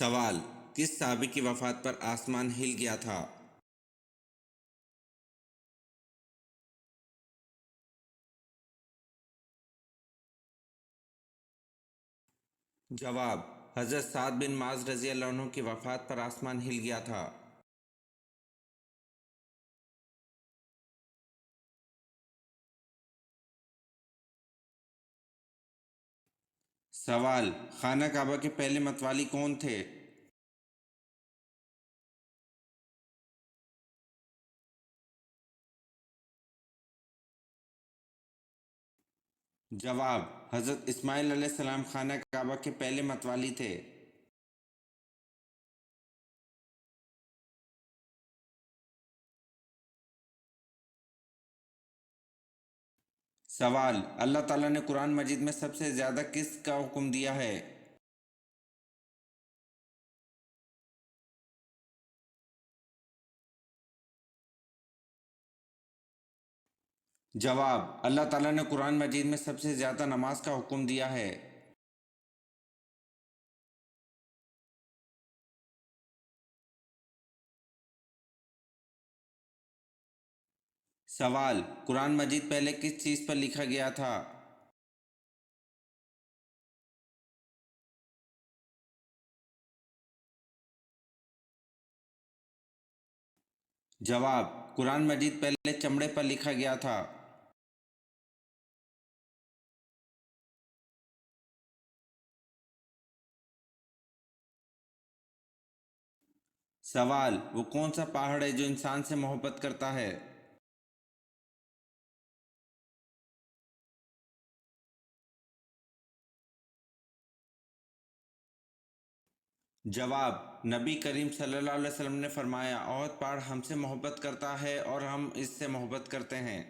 سوال: کس صحابی کی وفات پر آسمان ہل گیا تھا؟ جواب: حضرت سعد بن معاذ رضی اللہ عنہ کی وفات پر آسمان ہل گیا تھا۔ سوال: خانہ کعبہ کے پہلے متوالی کون تھے؟ جواب: حضرت اسماعیل علیہ السلام خانہ کعبہ کے پہلے متوالی تھے۔ سوال: اللہ تعالیٰ نے قرآن مجید میں سب سے زیادہ کس کا حکم دیا ہے؟ جواب: اللہ تعالیٰ نے قرآن مجید میں سب سے زیادہ نماز کا حکم دیا ہے۔ سوال: قرآن مجید پہلے کس چیز پر لکھا گیا تھا؟ جواب: قرآن مجید پہلے چمڑے پر لکھا گیا تھا۔ سوال: وہ کون سا پہاڑ ہے جو انسان سے محبت کرتا ہے؟ جواب: نبی کریم صلی اللہ علیہ وسلم نے فرمایا، احد پہاڑ ہم سے محبت کرتا ہے اور ہم اس سے محبت کرتے ہیں۔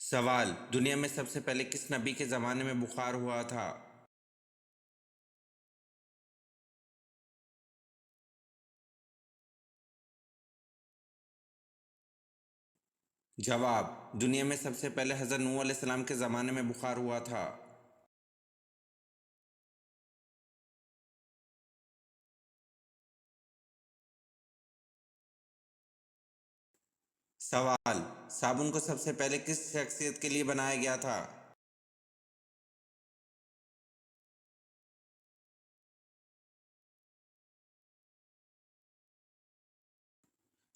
سوال: دنیا میں سب سے پہلے کس نبی کے زمانے میں بخار ہوا تھا؟ جواب: دنیا میں سب سے پہلے حضرت نوح علیہ السلام کے زمانے میں بخار ہوا تھا۔ سوال: صابن کو سب سے پہلے کس شخصیت کے لیے بنایا گیا تھا؟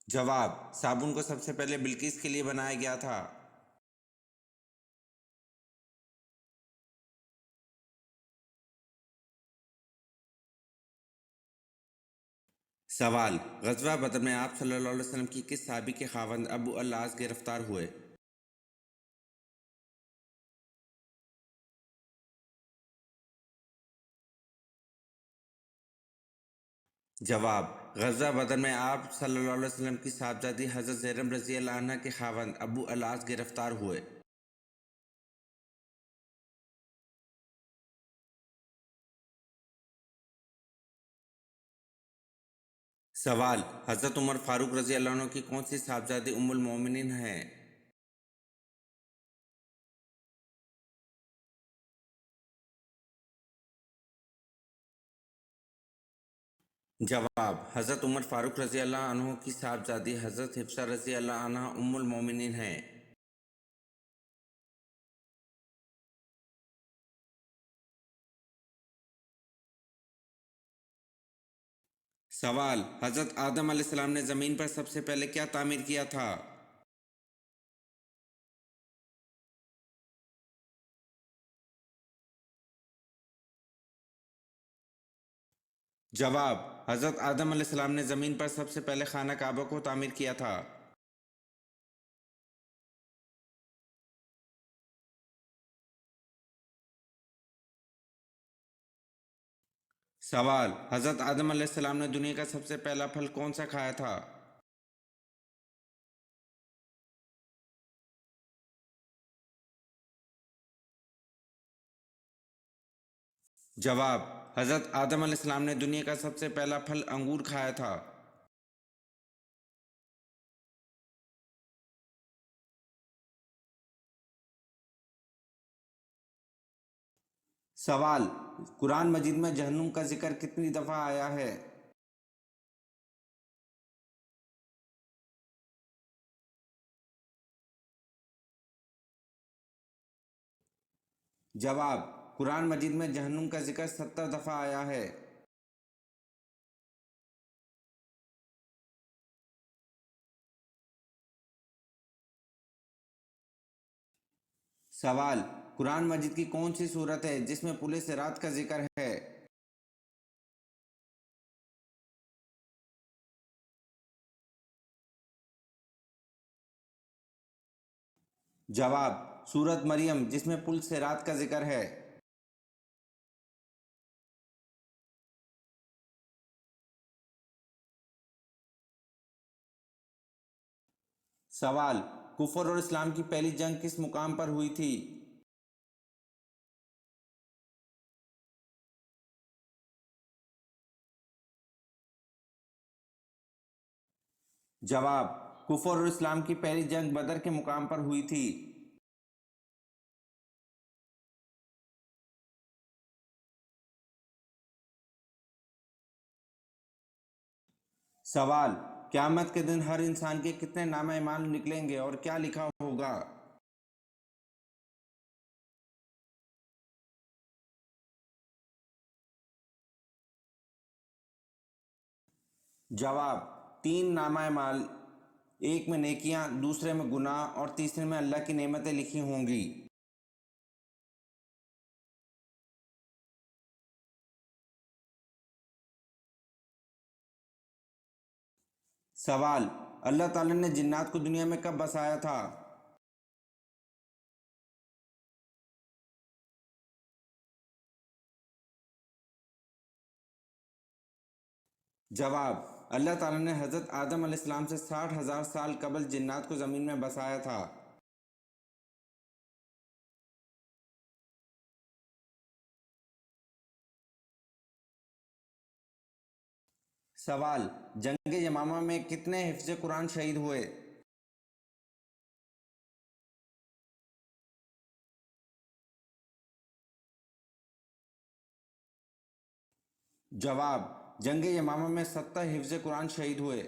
جواب: صابن کو سب سے پہلے بلقیس کے لیے بنایا گیا تھا۔ سوال: غزوہ بدر میں آپ صلی اللہ علیہ وسلم کی کس صحابی کے خاوند ابو الاعص گرفتار ہوئے؟ جواب: غزوہ بدر میں آپ صلی اللہ علیہ وسلم کی صاحبزادی حضرت زینب رضی اللہ عنہ کے خاوند ابو الاعص گرفتار ہوئے۔ سوال: حضرت عمر فاروق رضی اللہ عنہ کی کون سی صاحبزادی ام المومنین ہیں؟ جواب: حضرت عمر فاروق رضی اللہ عنہ کی صاحبزادی حضرت حفصہ رضی اللہ عنہ ام المومنین ہیں۔ سوال: حضرت آدم علیہ السلام نے زمین پر سب سے پہلے کیا تعمیر کیا تھا؟ جواب: حضرت آدم علیہ السلام نے زمین پر سب سے پہلے خانہ کعبہ کو تعمیر کیا تھا۔ سوال: حضرت آدم علیہ السلام نے دنیا کا سب سے پہلا پھل کون سا کھایا تھا؟ جواب: حضرت آدم علیہ السلام نے دنیا کا سب سے پہلا پھل انگور کھایا تھا۔ سوال: قرآن مجید میں جہنم کا ذکر کتنی دفعہ آیا ہے؟ جواب: قرآن مجید میں جہنم کا ذکر 70 دفعہ آیا ہے۔ سوال: قرآن مجید کی کون سی صورت ہے جس میں پل صراط کا ذکر ہے؟ جواب: سورۃ مریم، جس میں پل صراط کا ذکر ہے۔ سوال: کفر اور اسلام کی پہلی جنگ کس مقام پر ہوئی تھی؟ جواب: کفر اور اسلام کی پہلی جنگ بدر کے مقام پر ہوئی تھی۔ سوال: قیامت کے دن ہر انسان کے کتنے نامہ اعمال نکلیں گے اور کیا لکھا ہوگا؟ جواب: 3 نامہ اعمال، ایک میں نیکیاں، دوسرے میں گناہ اور تیسرے میں اللہ کی نعمتیں لکھی ہوں گی۔ سوال: اللہ تعالیٰ نے جنات کو دنیا میں کب بسایا تھا؟ جواب: اللہ تعالیٰ نے حضرت آدم علیہ السلام سے 60,000 سال قبل جنات کو زمین میں بسایا تھا۔ سوال: جنگ یمامہ میں کتنے حفظ قرآن شہید ہوئے؟ جواب: جنگ یمامہ میں 70 حفظ قرآن شہید ہوئے۔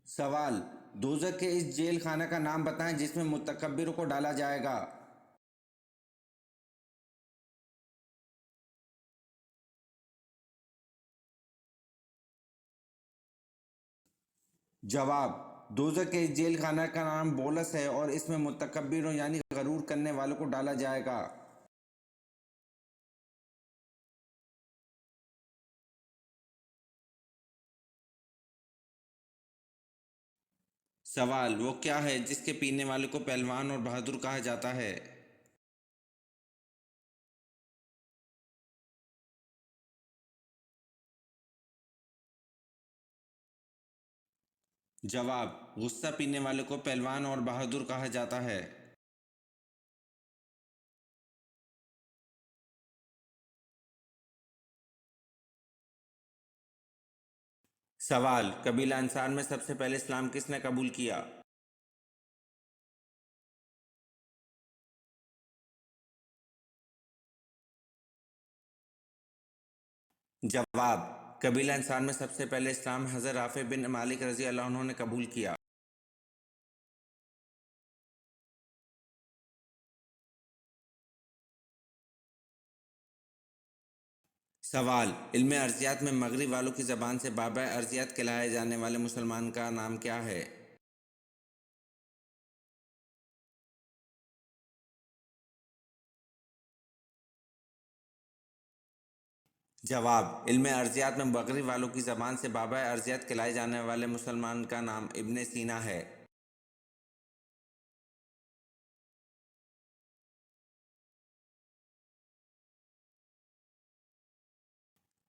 سوال: دوزخ کے اس جیل خانہ کا نام بتائیں جس میں متکبروں کو ڈالا جائے گا۔ جواب: دوزخ کے اس جیل خانہ کا نام بولس ہے اور اس میں متکبروں یعنی غرور کرنے والوں کو ڈالا جائے گا۔ سوال: وہ کیا ہے جس کے پینے والے کو پہلوان اور بہادر کہا جاتا ہے؟ جواب: غصہ پینے والے کو پہلوان اور بہادر کہا جاتا ہے۔ سوال: قبیلہ انصار میں سب سے پہلے اسلام کس نے قبول کیا؟ جواب: قبیلہ انصار میں سب سے پہلے اسلام حضرت رافع بن مالک رضی اللہ عنہ نے قبول کیا۔ سوال: علم ارضیات میں مغرب والوں کی زبان سے بابا ارضیات کہلائے جانے والے مسلمان کا نام کیا ہے؟ جواب: علم ارضیات میں مغرب والوں کی زبان سے بابا ارضیات کہلائے جانے والے مسلمان کا نام ابن سینا ہے۔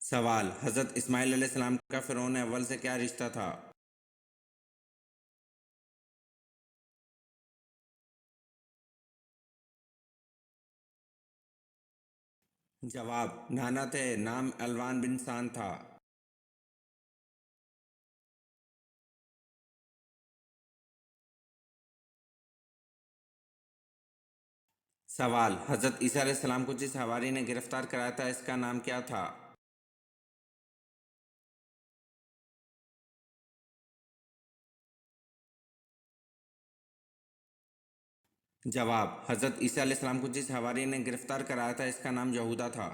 سوال: حضرت اسماعیل علیہ السلام کا فرعون اول سے کیا رشتہ تھا؟ جواب: نانا تھے، نام الوان بن سان تھا۔ سوال: حضرت عیسیٰ علیہ السلام کو جس حواری نے گرفتار کرایا تھا اس کا نام کیا تھا؟ جواب: حضرت عیسیٰ علیہ السلام کو جس حواری نے گرفتار کرایا تھا اس کا نام یہودا تھا۔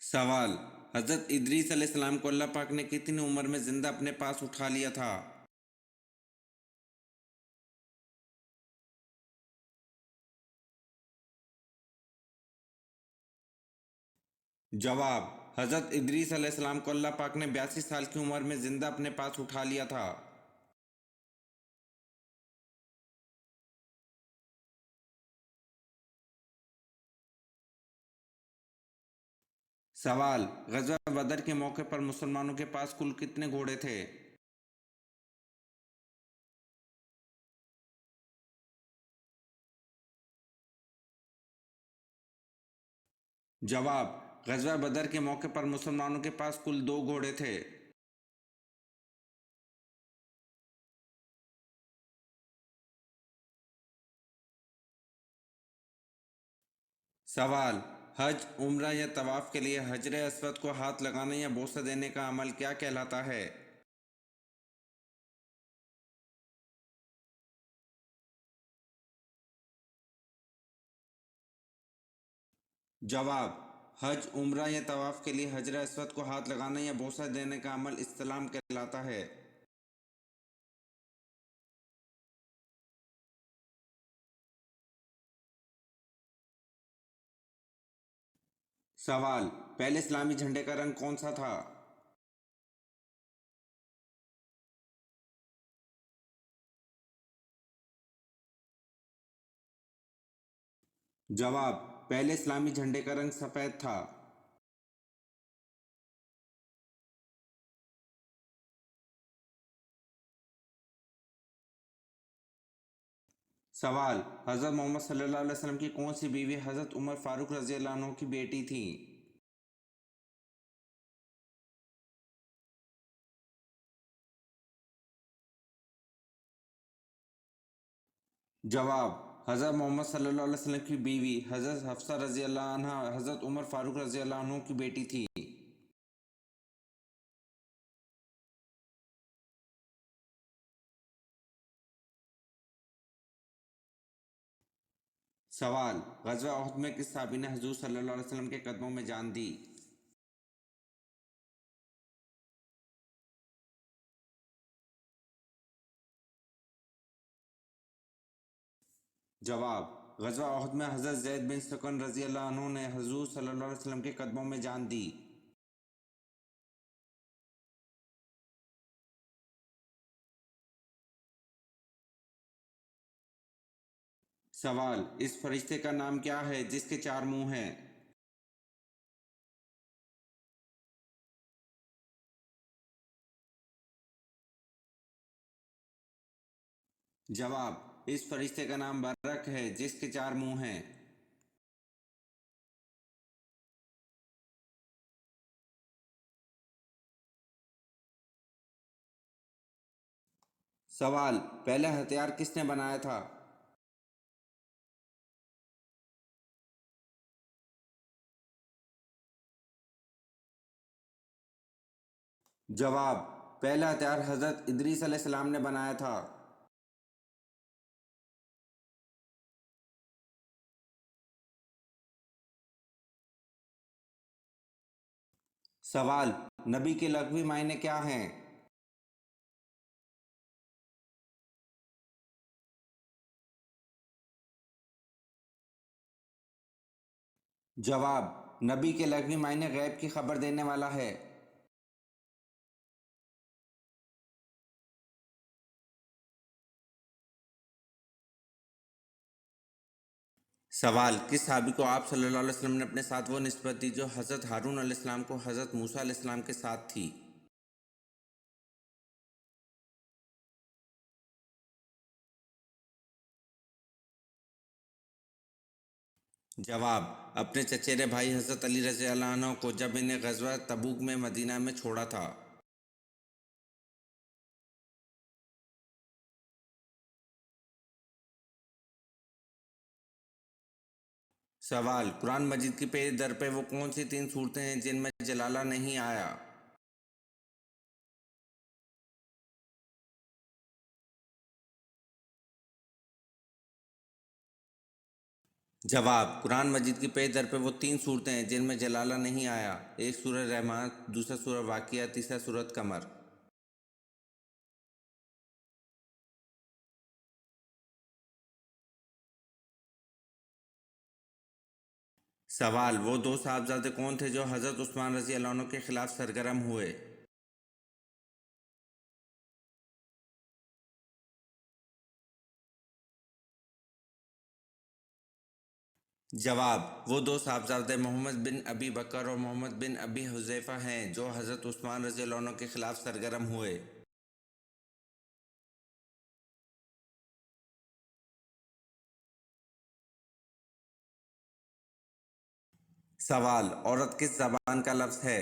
سوال: حضرت ادریس علیہ السلام کو اللہ پاک نے کتنی عمر میں زندہ اپنے پاس اٹھا لیا تھا؟ جواب: حضرت ادریس علیہ السلام کو اللہ پاک نے 82 سال کی عمر میں زندہ اپنے پاس اٹھا لیا تھا۔ سوال: غزوہ بدر کے موقع پر مسلمانوں کے پاس کل کتنے گھوڑے تھے؟ جواب: غزوہ بدر کے موقع پر مسلمانوں کے پاس کل 2 گھوڑے تھے۔ سوال: حج، عمرہ یا طواف کے لیے حجر اسود کو ہاتھ لگانے یا بوسہ دینے کا عمل کیا کہلاتا ہے؟ جواب: حج، عمرہ یا طواف کے لیے حجر اسود کو ہاتھ لگانے یا بوسہ دینے کا عمل استلام کہلاتا ہے۔ سوال: پہلے اسلامی جھنڈے کا رنگ کون سا تھا؟ جواب: پہلے اسلامی جھنڈے کا رنگ سفید تھا۔ سوال: حضرت محمد صلی اللہ علیہ وسلم کی کون سی بیوی حضرت عمر فاروق رضی اللہ عنہ کی بیٹی تھی؟ جواب: حضرت محمد صلی اللہ علیہ وسلم کی بیوی حضرت حفصہ رضی اللہ عنہ حضرت عمر فاروق رضی اللہ عنہ کی بیٹی تھی۔ سوال: غزوہ احد میں کس صحابی نے حضور صلی اللہ علیہ وسلم کے قدموں میں جان دی؟ جواب: غزوہ احد میں حضرت زید بن سکن رضی اللہ عنہ نے حضور صلی اللہ علیہ وسلم کے قدموں میں جان دی۔ سوال: اس فرشتے کا نام کیا ہے جس کے 4 منہ ہیں؟ جواب: اس فرشتے کا نام برق ہے جس کے 4 منہ ہیں۔ سوال: پہلا ہتھیار کس نے بنایا تھا؟ جواب: پہلا ہتھیار حضرت ادریس علیہ السلام نے بنایا تھا۔ سوال: نبی کے لغوی معنی کیا ہیں؟ جواب: نبی کے لغوی معنی غیب کی خبر دینے والا ہے۔ سوال: کس صحابی کو آپ صلی اللہ علیہ وسلم نے اپنے ساتھ وہ نسبت دی جو حضرت ہارون علیہ السلام کو حضرت موسیٰ علیہ السلام کے ساتھ تھی؟ جواب: اپنے چچیرے بھائی حضرت علی رضی اللہ عنہ کو جب انہیں غزوہ تبوک میں مدینہ میں چھوڑا تھا۔ سوال: قرآن مجید کی پیش در پہ وہ کون سی 3 صورتیں ہیں جن میں جلالہ نہیں آیا؟ جواب: قرآن مجید کی پیش در پہ وہ 3 صورتیں ہیں جن میں جلالہ نہیں آیا۔ ایک سورہ رحمان، دوسرا سورہ واقعہ، تیسرا سورۃ قمر۔ سوال: وہ 2 صاحبزادے کون تھے جو حضرت عثمان رضی اللہ عنہ کے خلاف سرگرم ہوئے؟ جواب: وہ 2 صاحبزادے محمد بن ابی بکر اور محمد بن ابی حذیفہ ہیں جو حضرت عثمان رضی اللہ عنہ کے خلاف سرگرم ہوئے۔ سوال: عورت کس زبان کا لفظ ہے؟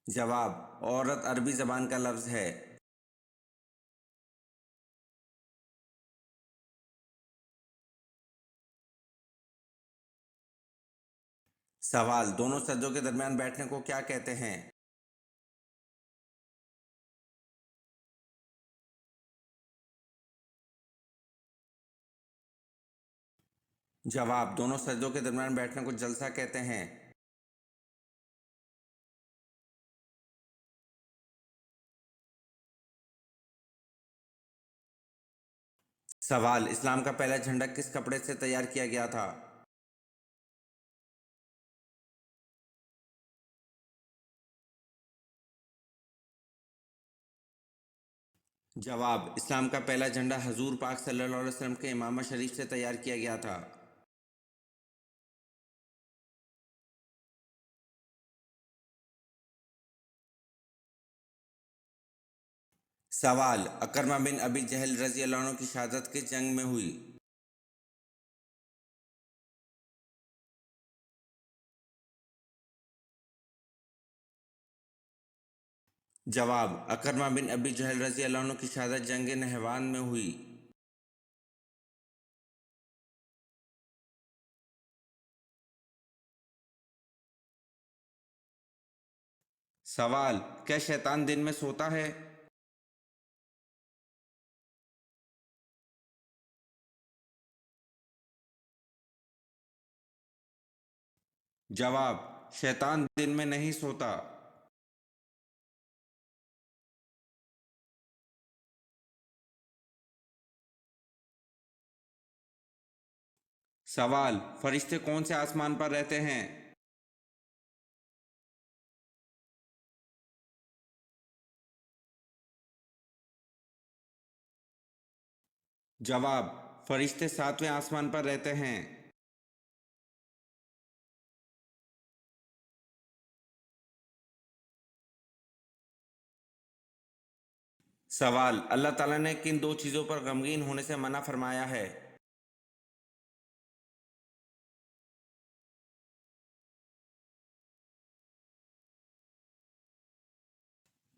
جواب: عورت عربی زبان کا لفظ ہے۔ سوال: دونوں سجدوں کے درمیان بیٹھنے کو کیا کہتے ہیں؟ جواب: دونوں سجدوں کے درمیان بیٹھنے کو جلسہ کہتے ہیں۔ سوال: اسلام کا پہلا جھنڈا کس کپڑے سے تیار کیا گیا تھا؟ جواب: اسلام کا پہلا جھنڈا حضور پاک صلی اللہ علیہ وسلم کے امامہ شریف سے تیار کیا گیا تھا۔ سوال: اکرمہ بن ابی جہل رضی اللہ عنہ کی شہادت کس جنگ میں ہوئی؟ جواب: اکرمہ بن ابی جہل رضی اللہ عنہ کی شہادت جنگ نہوان میں ہوئی۔ سوال: کیا شیطان دن میں سوتا ہے؟ جواب: شیطان دن میں نہیں سوتا۔ سوال: فرشتے کون سے آسمان پر رہتے ہیں؟ جواب: فرشتے 7ویں آسمان پر رہتے ہیں۔ سوال: اللہ تعالیٰ نے کن 2 چیزوں پر غمگین ہونے سے منع فرمایا ہے؟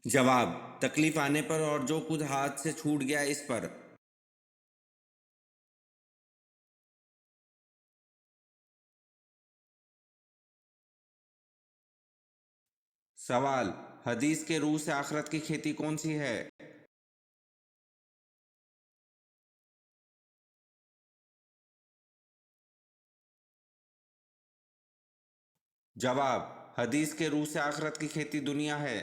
جواب: تکلیف آنے پر اور جو کچھ ہاتھ سے چھوٹ گیا اس پر۔ سوال: حدیث کے روح سے آخرت کی کھیتی کون سی ہے؟ جواب: حدیث کے روح سے آخرت کی کھیتی دنیا ہے۔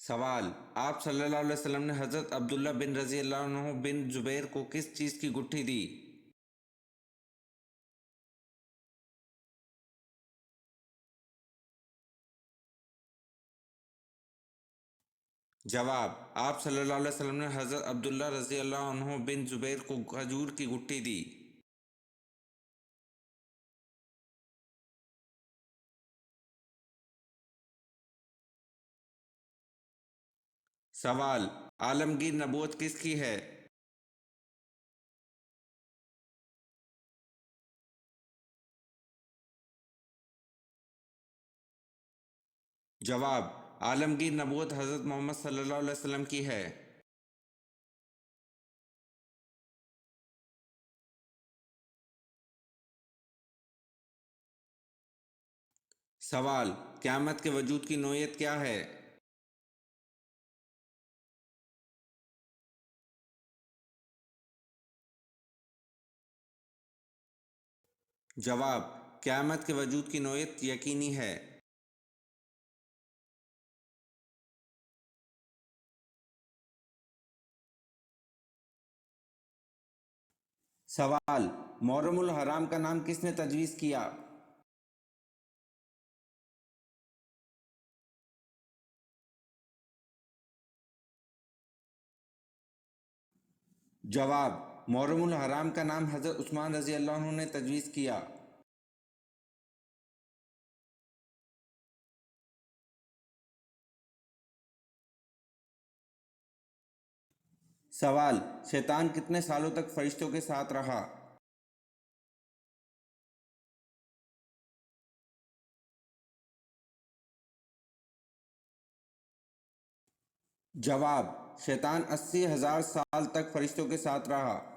سوال: آپ صلی اللہ علیہ وسلم نے حضرت عبداللہ بن رضی اللہ عنہ بن زبیر کو کس چیز کی گٹھی دی؟ جواب: آپ صلی اللہ علیہ وسلم نے حضرت عبداللہ رضی اللہ عنہ بن زبیر کو کھجور کی گٹھی دی۔ سوال: عالمگیر نبوت کس کی ہے؟ جواب: عالمگیر نبوت حضرت محمد صلی اللہ علیہ وسلم کی ہے۔ سوال: قیامت کے وجود کی نوعیت کیا ہے؟ جواب: قیامت کے وجود کی نوعیت یقینی ہے۔ سوال: محرم الحرام کا نام کس نے تجویز کیا؟ جواب: محرم الحرام کا نام حضرت عثمان رضی اللہ عنہ نے تجویز کیا۔ سوال: شیطان کتنے سالوں تک فرشتوں کے ساتھ رہا؟ جواب: شیطان 80,000 سال تک فرشتوں کے ساتھ رہا۔